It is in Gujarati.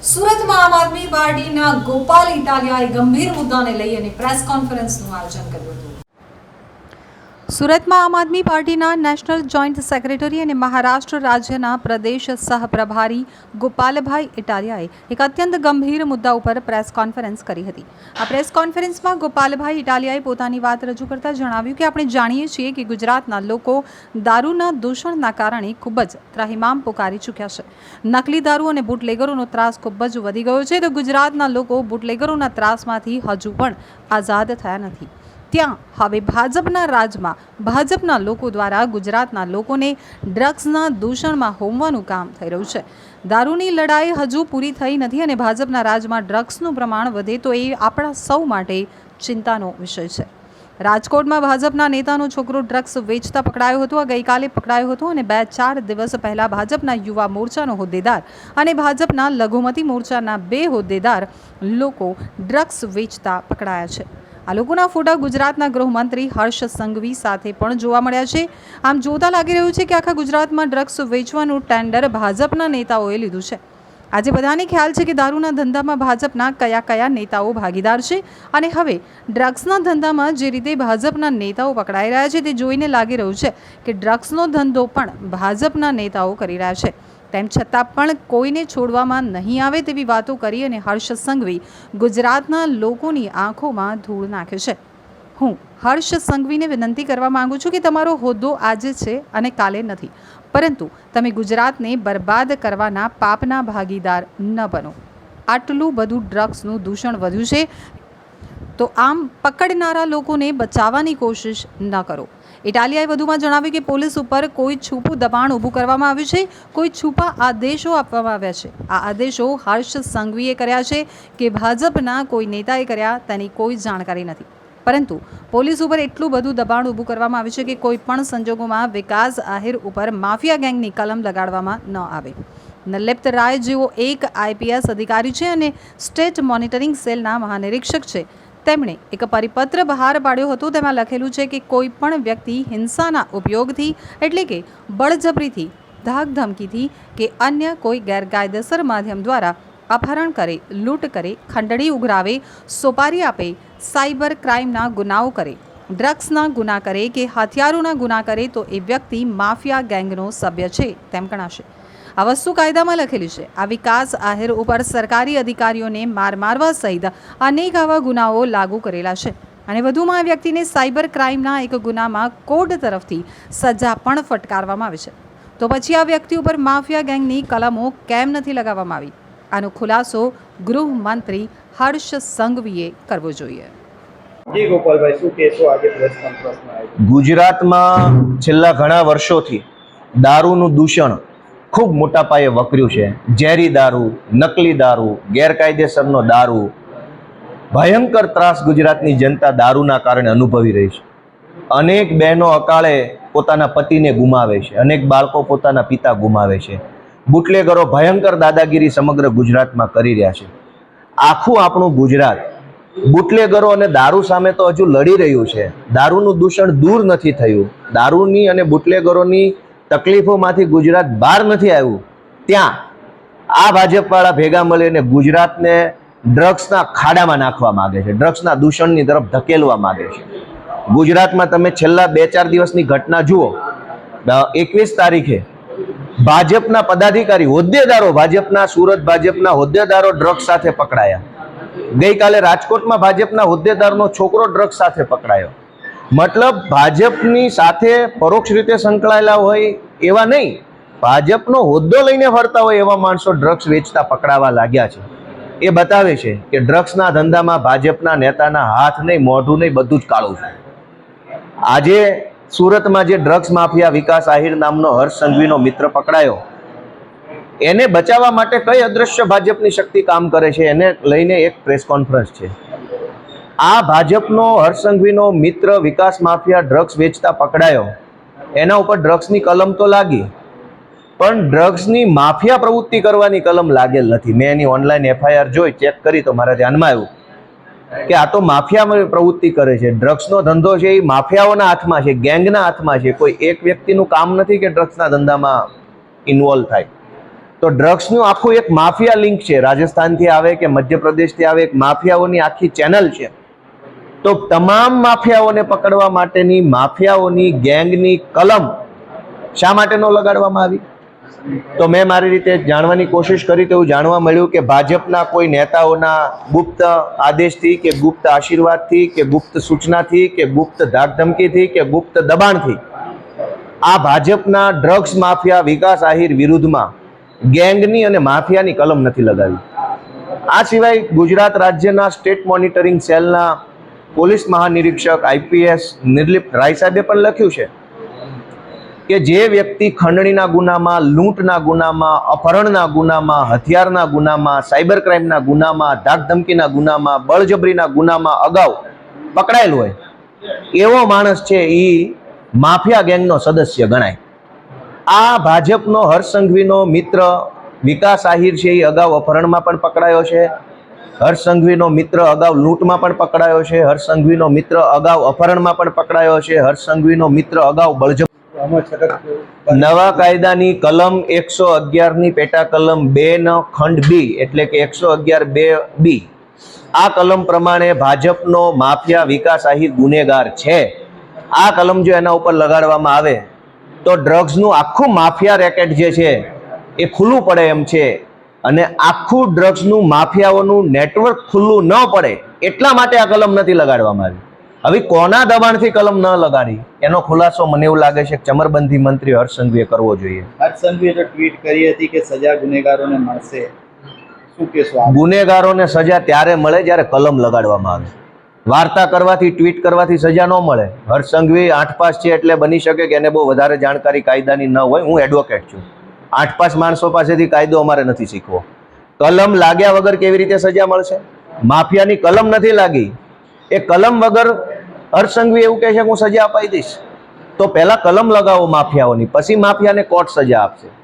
સુરતમાં આમ આદમી પાર્ટીના ગોપાલ ઇટાલિયાએ ગંભીર મુદ્દાને લઈ અને પ્રેસ કોન્ફરન્સનું આયોજન કર્યું હતું। સુરતમાં આમ આદમી પાર્ટીના નેશનલ જોઈન્ટ સેક્રેટરી અને મહારાષ્ટ્ર રાજ્યના પ્રદેશ સહપ્રભારી ગોપાલભાઈ ઇટાલિયાએ એક અત્યંત ગંભીર મુદ્દા ઉપર પ્રેસ કોન્ફરન્સ કરી હતી। આ પ્રેસ કોન્ફરન્સમાં ગોપાલભાઈ ઇટાલિયાએ પોતાની વાત રજૂ કરતા જણાવ્યું કે આપણે જાણીએ છીએ કે ગુજરાતના લોકો દારૂના દૂષણના કારણે ખૂબ જ ત્રાહિમામ પોકારી ચૂક્યા છે। નકલી દારૂ અને બુટલેગરોનો ત્રાસ ખૂબ જ વધી ગયો છે તો ગુજરાતના લોકો બુટલેગરોના ત્રાસમાંથી હજુ પણ આઝાદ થયા નથી। ત્યાં હવે ભાજપના રાજમાં ભાજપના લોકો દ્વારા ગુજરાતના લોકોને ડ્રગ્સના દૂષણમાં હોમવાનું કામ થઈ રહ્યું છે। દારૂની લડાઈ હજુ પૂરી થઈ નથી અને ભાજપના રાજમાં ડ્રગ્સનું પ્રમાણ વધે તો એ આપણા સૌ માટે ચિંતાનો વિષય છે। રાજકોટમાં ભાજપના નેતાનો છોકરો ડ્રગ્સ વેચતા પકડાયો હતો। આ ગઈકાલે પકડાયો હતો અને 2-4 દિવસ પહેલા ભાજપના યુવા મોરચાનો હોદ્દેદાર અને ભાજપના લઘુમતી મોરચાના 2 હોદ્દેદાર લોકો ડ્રગ્સ વેચતા પકડાયા છે। આ લોકોના ફોટા ગુજરાતના ગૃહમંત્રી હર્ષ સંઘવી સાથે પણ જોવા મળ્યા છે। આમ જોતા લાગી રહ્યું છે કે આખા ગુજરાતમાં ડ્રગ્સ વેચવાનું ટેન્ડર ભાજપના નેતાઓએ લીધું છે। આજે બધાને ખ્યાલ છે કે દારૂના ધંધામાં ભાજપના કયા નેતાઓ ભાગીદાર છે અને હવે ડ્રગ્સના ધંધામાં જે રીતે ભાજપના નેતાઓ પકડાઈ રહ્યા છે તે જોઈને લાગી રહ્યું છે કે ડ્રગ્સનો ધંધો પણ ભાજપના નેતાઓ કરી રહ્યા છે। તેમ છતાં પણ કોઈને છોડવામાં નહીં આવે તેવી વાતો કરી અને હર્ષ સંઘવી ગુજરાતના લોકોની આંખોમાં ધૂળ નાખે છે। હું હર્ષ સંઘવીને વિનંતી કરવા માંગુ છું કે તમારો હોદ્દો આજે છે અને કાલે નથી, પરંતુ તમે ગુજરાતને બરબાદ કરવાના પાપના ભાગીદાર ન બનો। આટલું બધું ડ્રગ્સનું દૂષણ વધ્યું છે તો આમ પકડનારા લોકોને બચાવવાની કોશિશ ન કરો। ઇટાલિયાએ વધુમાં જણાવ્યું કે પોલીસ ઉપર કોઈ છૂપું દબાણ ઊભું કરવામાં આવ્યું છે, કોઈ છૂપા આદેશો આપવામાં આવ્યા છે। આ આદેશો હર્ષ સંઘવીએ કર્યા છે કે ભાજપના કોઈ નેતાએ કર્યા તેની કોઈ જાણકારી નથી, પરંતુ પોલીસ ઉપર એટલું બધું દબાણ ઊભું કરવામાં આવ્યું છે કે કોઈ પણ સંજોગોમાં વિકાસ આહિર ઉપર માફિયા ગેંગની કલમ લગાડવામાં ન આવે। નિર્લિપ્ત રાય જેઓ એક IPS અધિકારી છે અને સ્ટેટ મોનિટરિંગ સેલના મહાનિરીક્ષક છે, તેમણે એક પરિપત્ર બહાર પાડ્યો હતો। તેમાં લખેલું છે કે કોઈ પણ વ્યક્તિ હિંસાના ઉપયોગથી એટલે કે બળજબરીથી, ધાક ધમકીથી કે અન્ય કોઈ ગેરકાયદેસર માધ્યમ દ્વારા અપહરણ કરે, લૂંટ કરે, ખંડણી ઉઘરાવે, સોપારી આપે, સાયબર ક્રાઇમના ગુનાઓ કરે, ડ્રગ્સના ગુના કરે કે હથિયારોના ગુના કરે તો એ વ્યક્તિ માફિયા ગેંગનો સભ્ય છે તેમ ગણાશે। આ વસ્તુ કાયદામાં લખેલી છે। આ વિકાસ આહિર ઉપર સરકારી અધિકારીઓને મારવા સહિત અનેક આવા ગુનાઓ લાગુ કરેલા છે અને વધુમાં આ વ્યક્તિને સાયબર ક્રાઇમના એક ગુનામાં કોર્ટ તરફથી સજા પણ ફટકારવામાં આવે છે, તો પછી આ વ્યક્તિ ઉપર માફિયા ગેંગની કલમો કેમ નથી લગાવવામાં આવી? આનો ખુલાસો ગૃહમંત્રી હર્ષ સંઘવીએ કરવો જોઈએ। ગુજરાતમાં છેલ્લા ઘણા વર્ષોથી દારૂનું દૂષણ ખૂબ મોટા પાયે વકર્યું છે। ઝેરી દારૂ, નકલી દારૂ, ગેરકાયદેસરનો દારૂ, ભયંકર ત્રાસ ગુજરાતની જનતા દારૂના કારણે અનુભવી રહી છે। અનેક બહેનો અકાળે પોતાના પતિને ગુમાવે છે, અનેક બાળકો પોતાના પિતા ગુમાવે છે। બુટલેગરો ભયંકર દાદાગીરી સમગ્ર ગુજરાતમાં કરી રહ્યા છે। આખું આપણું ગુજરાત બુટલેગરો અને દારૂ સામે તો હજુ લડી રહ્યું છે। દારૂનું દૂષણ દૂર નથી થયું, દારૂની અને બુટલેગરોની તકલીફોમાંથી ગુજરાત બહાર નથી આવ્યું, ત્યાં આ ભાજપવાળા ભેગા મળીને ગુજરાતને ડ્રગ્સના ખાડામાં નાખવા માંગે છે, ડ્રગ્સના દૂષણની તરફ ધકેલવા માંગે છે। ગુજરાતમાં તમે છેલ્લા 2-4 દિવસની ઘટના જુઓ। 21 તારીખે ભાજપના પદાધિકારી હોદ્દેદારો, ભાજપના સુરત ભાજપના હોદ્દેદારો ડ્રગ્સ સાથે પકડાયા। ગઈકાલે રાજકોટમાં ભાજપના હોદ્દેદારનો છોકરો ડ્રગ્સ સાથે પકડાયો। મતલબ ભાજપની સાથે પરોક્ષ રીતે સંકળાયેલા હોય એવા નહીં, ભાજપનો હોદ્દો લઈને ફરતા હોય એવા માણસો ડ્રગ્સ વેચતા પકડાવા લાગ્યા છે। એ બતાવે છે કે ડ્રગ્સના ધંધામાં ભાજપના નેતાના હાથ નહીં, મોઢું નહીં, બધું જ કાળું છે। આજે સુરતમાં જે ડ્રગ્સ માફિયા વિકાસ આહિર નામનો હર્ષ સંઘવીનો મિત્ર પકડાયો, એને બચાવવા માટે કઈ અદ્રશ્ય ભાજપની શક્તિ કામ કરે છે એને લઈને એક પ્રેસ કોન્ફરન્સ છે। આ ભાજપનો હર્ષ સંઘવીનો મિત્ર વિકાસ માફિયા ડ્રગ્સ વેચતા પકડાયો, એના ઉપર ડ્રગ્સની કલમ તો લાગી, પણ ડ્રગ્સની માફિયા પ્રવૃત્તિ કરવાની કલમ લાગેલ નથી। મેં એની ઓનલાઈન FIR જોઈ, ચેક કરી તો મારા ધ્યાનમાં આવ્યું કે આ તો માફિયા પ્રવૃત્તિ કરે છે। ડ્રગ્સનો ધંધો છે એ માફિયાઓના હાથમાં છે, ગેંગના હાથમાં છે। કોઈ એક વ્યક્તિનું કામ નથી કે ડ્રગ્સના ધંધામાં ઇન્વોલ્વ થાય। તો ડ્રગ્સનું આખું એક માફિયા લિંક છે, રાજસ્થાનથી આવે કે મધ્યપ્રદેશથી આવે, એક માફિયાઓની આખી ચેનલ છે. તો તમામ માફિયાઓને પકડવા માટેની માફિયાઓની ગેંગની કલમ શા માટે ન લગાડવામાં આવી? તો મેં મારી રીતે જાણવાની કોશિશ કરી તો એવું જાણવા મળ્યું કે ભાજપના કોઈ નેતાઓના ગુપ્ત આદેશથી કે ગુપ્ત આશીર્વાદથી કે ગુપ્ત સૂચનાથી કે ગુપ્ત ધાકધમકીથી કે ગુપ્ત દબાણથી આ ભાજપના ડ્રગ્સ માફિયા વિકાસ આહિર વિરુદ્ધમાં ગેંગની અને માફિયાની કલમ નથી લગાવી. આ સિવાય ગુજરાત રાજ્યના સ્ટેટ મોનિટરિંગ સેલના પોલીસ મહાનિરીક્ષક આઈપીએસ નિર્લિપ્ત રાય સાહેબે પણ લખ્યું છે કે જે વ્યક્તિ ખંડણીના ગુનામાં, લૂંટના ગુનામાં, અપહરણના ગુનામાં, હથિયારના ગુનામાં, સાયબર ક્રાઇમના ગુનામાં, ધાકધમકીના ગુનામાં, બળજબરીના ગુનામાં અગાઉ પકડાયેલો હોય એવો માણસ છે એ માફિયા ગેંગનો સદસ્ય ગણાય. આ ભાજપનો હર્ષ સંઘવીનો મિત્ર વિકાસ આહિર છે એ અગાઉ અપહરણમાં પણ પકડાયો છે. હર્ષ સંઘવીનો મિત્ર અગાઉ લૂંટમાં પણ પકડાયો છે. હર્ષ સંઘવીનો મિત્ર અગાઉ અપહરણમાં પણ પકડાયો છે. હર્ષ સંઘવીનો મિત્ર અગાઉ બળજબરી. નવા કાયદાની કલમ 111 ની પેટા કલમ 2 નો ખંડ બી એટલે કે 111(2)(b આ કલમ પ્રમાણે ભાજપનો માફિયા વિકાસ આહિર ગુનેગાર છે. આ કલમ જો એના ઉપર લગાડવામાં આવે તો ડ્રગ્સનું આખું માફિયા રેકેટ જે છે એ ખુલ્લું પડે એમ છે. અને આખું ડ્રગ્સનું માફિયાઓનું નેટવર્ક ખુલ્લું ન પડે એટલા માટે આ કલમ નથી લગાડવામાં આવી. હવે કોના દબાણથી કલમ ન લગાડી એનો ખુલાસો મને એવું લાગે છે કે ચમરબંધી મંત્રી હર્ષ સંઘવીએ કરવો જોઈએ. હર્ષ સંઘવીએ તો ટ્વીટ કરી હતી કે સજા ગુનેગારોને મળશે. શું કહેશો? ગુનેગારોને સજા ત્યારે મળે જ્યારે કલમ લગાડવામાં આવે. વાર્તા કરવાથી, ટ્વીટ કરવાથી સજા ન મળે. હર્ષ સંઘવી 8 પાસ છે એટલે બની શકે કે એને બહુ વધારે જાણકારી કાયદાની ન હોય. હું એડવોકેટ છું. 8 પાસ માણસો પાસેથી કાયદો અમારે નથી શીખવો. કલમ લાગ્યા વગર કેવી રીતે સજા મળશે? માફિયાની કલમ નથી લાગી, એ કલમ વગર હર્ષ સંઘવી એવું કહે છે કે હું સજા અપાઈ દઈશ. તો પહેલા કલમ લગાવો માફિયાઓની, પછી માફિયાને કોર્ટ સજા આપશે.